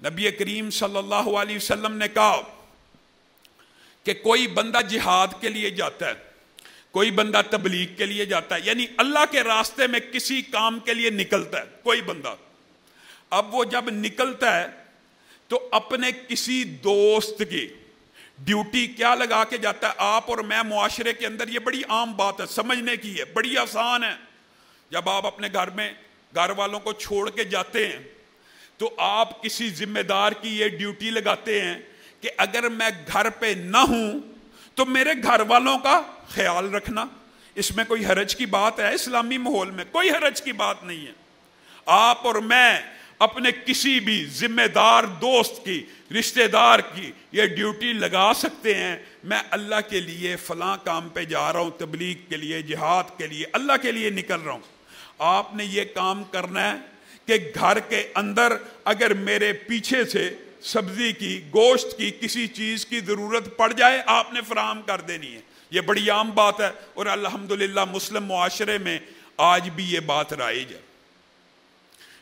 نبی کریم صلی اللہ علیہ وسلم نے کہا کہ کوئی بندہ جہاد کے لیے جاتا ہے، کوئی بندہ تبلیغ کے لیے جاتا ہے، یعنی اللہ کے راستے میں کسی کام کے لیے نکلتا ہے کوئی بندہ. اب وہ جب نکلتا ہے تو اپنے کسی دوست کی ڈیوٹی کیا لگا کے جاتا ہے؟ آپ اور میں معاشرے کے اندر یہ بڑی عام بات ہے، سمجھنے کی ہے، بڑی آسان ہے. جب آپ اپنے گھر میں گھر والوں کو چھوڑ کے جاتے ہیں تو آپ کسی ذمہ دار کی یہ ڈیوٹی لگاتے ہیں کہ اگر میں گھر پہ نہ ہوں تو میرے گھر والوں کا خیال رکھنا. اس میں کوئی حرج کی بات ہے؟ اسلامی ماحول میں کوئی حرج کی بات نہیں ہے. آپ اور میں اپنے کسی بھی ذمہ دار دوست کی، رشتہ دار کی یہ ڈیوٹی لگا سکتے ہیں، میں اللہ کے لیے فلاں کام پہ جا رہا ہوں، تبلیغ کے لیے، جہاد کے لیے، اللہ کے لیے نکل رہا ہوں. آپ نے یہ کام کرنا ہے کہ گھر کے اندر اگر میرے پیچھے سے سبزی کی، گوشت کی، کسی چیز کی ضرورت پڑ جائے آپ نے فراہم کر دینی ہے. یہ بڑی عام بات ہے اور الحمدللہ مسلم معاشرے میں آج بھی یہ بات رائج ہے.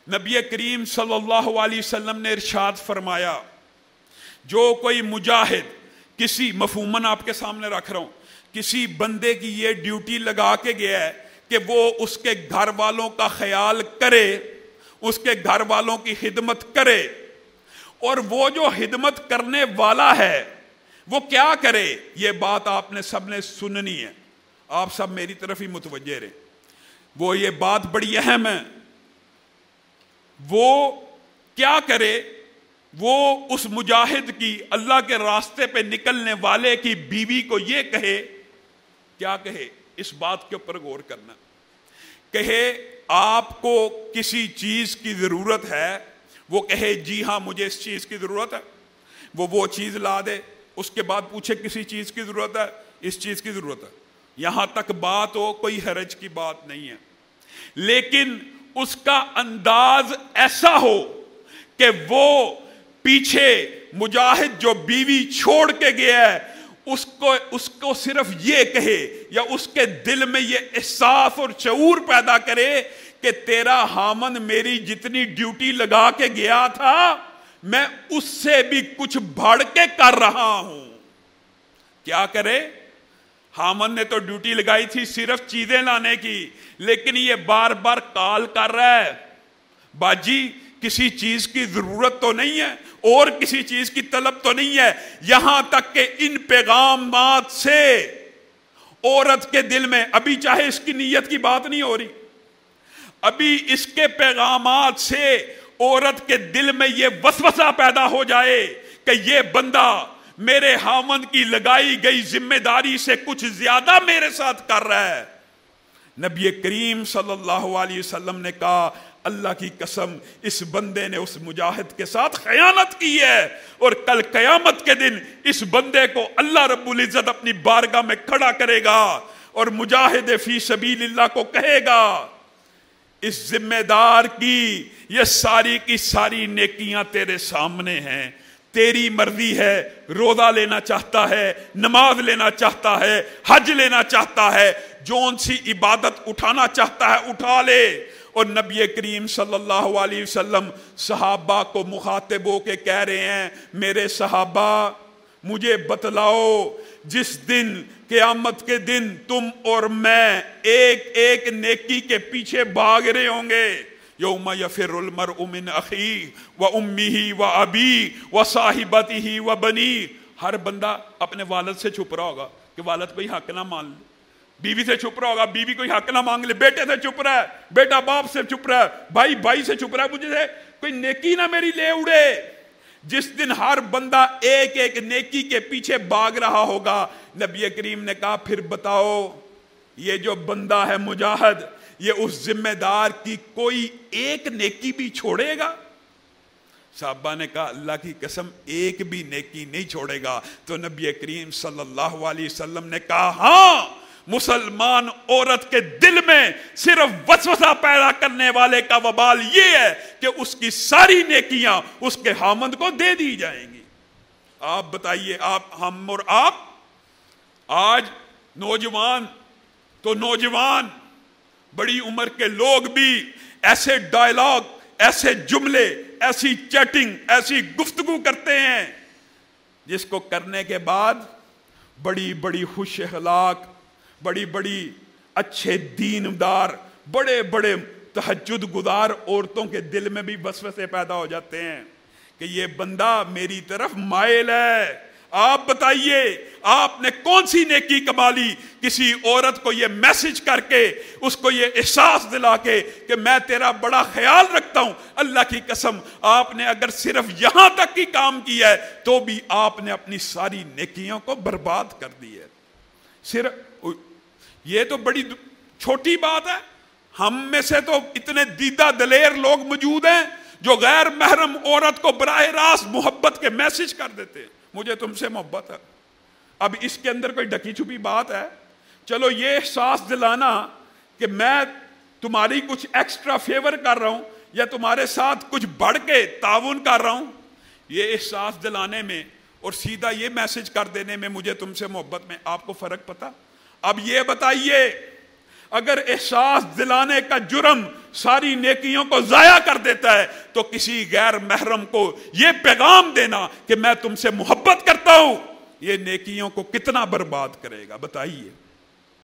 نبی کریم صلی اللہ علیہ وسلم نے ارشاد فرمایا، جو کوئی مجاہد کسی، مفہوماً آپ کے سامنے رکھ رہا ہوں، کسی بندے کی یہ ڈیوٹی لگا کے گیا ہے کہ وہ اس کے گھر والوں کا خیال کرے، اس کے گھر والوں کی خدمت کرے، اور وہ جو خدمت کرنے والا ہے وہ کیا کرے، یہ بات آپ نے سب نے سننی ہے. آپ سب میری طرف ہی متوجہ رہیں. وہ یہ بات بڑی اہم ہے. وہ کیا کرے؟ وہ اس مجاہد کی، اللہ کے راستے پہ نکلنے والے کی بیوی کو یہ کہے، کیا کہے؟ اس بات کے اوپر غور کرنا. کہے آپ کو کسی چیز کی ضرورت ہے، وہ کہے جی ہاں مجھے اس چیز کی ضرورت ہے، وہ چیز لا دے. اس کے بعد پوچھے کسی چیز کی ضرورت ہے، اس چیز کی ضرورت ہے، یہاں تک بات ہو، کوئی حرج کی بات نہیں ہے. لیکن اس کا انداز ایسا ہو کہ وہ پیچھے مجاہد جو بیوی چھوڑ کے گیا ہے اس کو صرف یہ کہے، یا اس کے دل میں یہ احساس اور شعور پیدا کرے کہ تیرا خاوند میری جتنی ڈیوٹی لگا کے گیا تھا میں اس سے بھی کچھ بڑھ کے کر رہا ہوں. کیا کرے؟ خاوند نے تو ڈیوٹی لگائی تھی صرف چیزیں لانے کی، لیکن یہ بار بار کال کر رہا ہے، باجی کسی چیز کی ضرورت تو نہیں ہے، اور کسی چیز کی طلب تو نہیں ہے. یہاں تک کہ ان پیغامات سے عورت کے دل میں، ابھی چاہے اس کی نیت کی بات نہیں ہو رہی، ابھی اس کے پیغامات سے عورت کے دل میں یہ وسوسہ پیدا ہو جائے کہ یہ بندہ میرے خاوند کی لگائی گئی ذمہ داری سے کچھ زیادہ میرے ساتھ کر رہا ہے. نبی کریم صلی اللہ علیہ وسلم نے کہا، اللہ کی قسم اس بندے نے اس مجاہد کے ساتھ خیانت کی ہے، اور کل قیامت کے دن اس بندے کو اللہ رب العزت اپنی بارگاہ میں کھڑا کرے گا اور مجاہد فی سبیل اللہ کو کہے گا، اس ذمہ دار کی یہ ساری کی ساری نیکیاں تیرے سامنے ہیں، تیری مرضی ہے، روزہ لینا چاہتا ہے، نماز لینا چاہتا ہے، حج لینا چاہتا ہے، جون سی عبادت اٹھانا چاہتا ہے اٹھا لے. اور نبی کریم صلی اللہ علیہ وسلم صحابہ کو مخاطب ہو کے کہہ رہے ہیں، میرے صحابہ مجھے بتلاؤ، جس دن قیامت کے دن تم اور میں ایک ایک نیکی کے پیچھے بھاگ رہے ہوں گے، یوم یفر المرء من اخیہ وامہ وابیہ وصاحبتہ وبنیہ. ہر بندہ اپنے والد سے چھپ رہا ہوگا کہ والد کوئی حق نہ مان لے، بیوی سے چھپ رہا ہوگا بیوی کوئی حق نہ مانگ لے، بیٹے سے چھپ رہا ہے بیٹا باپ سے چھپ رہا ہے، بھائی بھائی سے چھپ رہا ہے، مجھے سے کوئی نیکی نہ میری لے اڑے. جس دن ہر بندہ ایک ایک نیکی کے پیچھے بھاگ رہا ہوگا، نبی کریم نے کہا پھر بتاؤ یہ جو بندہ ہے مجاہد، یہ اس ذمہ دار کی کوئی ایک نیکی بھی چھوڑے گا؟ صحابہ نے کہا اللہ کی قسم ایک بھی نیکی نہیں چھوڑے گا. تو نبی کریم صلی اللہ علیہ وسلم نے کہا ہاں، مسلمان عورت کے دل میں صرف وسوسہ پیدا کرنے والے کا وبال یہ ہے کہ اس کی ساری نیکیاں اس کے خاوند کو دے دی جائیں گی. آپ بتائیے، آپ، ہم اور آپ آج نوجوان تو نوجوان، بڑی عمر کے لوگ بھی ایسے ڈائلاگ، ایسے جملے، ایسی چیٹنگ، ایسی گفتگو کرتے ہیں جس کو کرنے کے بعد بڑی بڑی خوش اخلاق، بڑی بڑی اچھے دیندار، بڑے بڑے تہجد گزار عورتوں کے دل میں بھی وسوسے پیدا ہو جاتے ہیں کہ یہ بندہ میری طرف مائل ہے۔ آپ بتائیے آپ نے کون سی نیکی کما لی کسی عورت کو یہ میسج کر کے، اس کو یہ احساس دلا کے کہ میں تیرا بڑا خیال رکھتا ہوں؟ اللہ کی قسم آپ نے اگر صرف یہاں تک ہی کام کیا ہے تو بھی آپ نے اپنی ساری نیکیوں کو برباد کر دی ہے۔ صرف یہ تو بڑی چھوٹی بات ہے، ہم میں سے تو اتنے دیدہ دلیر لوگ موجود ہیں جو غیر محرم عورت کو براہ راست محبت کے میسج کر دیتے ہیں، مجھے تم سے محبت ہے۔ اب اس کے اندر کوئی ڈکی چھپی بات ہے؟ چلو یہ احساس دلانا کہ میں تمہاری کچھ ایکسٹرا فیور کر رہا ہوں یا تمہارے ساتھ کچھ بڑھ کے تعاون کر رہا ہوں، یہ احساس دلانے میں اور سیدھا یہ میسج کر دینے میں مجھے تم سے محبت میں آپ کو فرق پتا؟ اب یہ بتائیے اگر احساس دلانے کا جرم ساری نیکیوں کو ضائع کر دیتا ہے تو کسی غیر محرم کو یہ پیغام دینا کہ میں تم سے محبت کرتا ہوں، یہ نیکیوں کو کتنا برباد کرے گا؟ بتائیے۔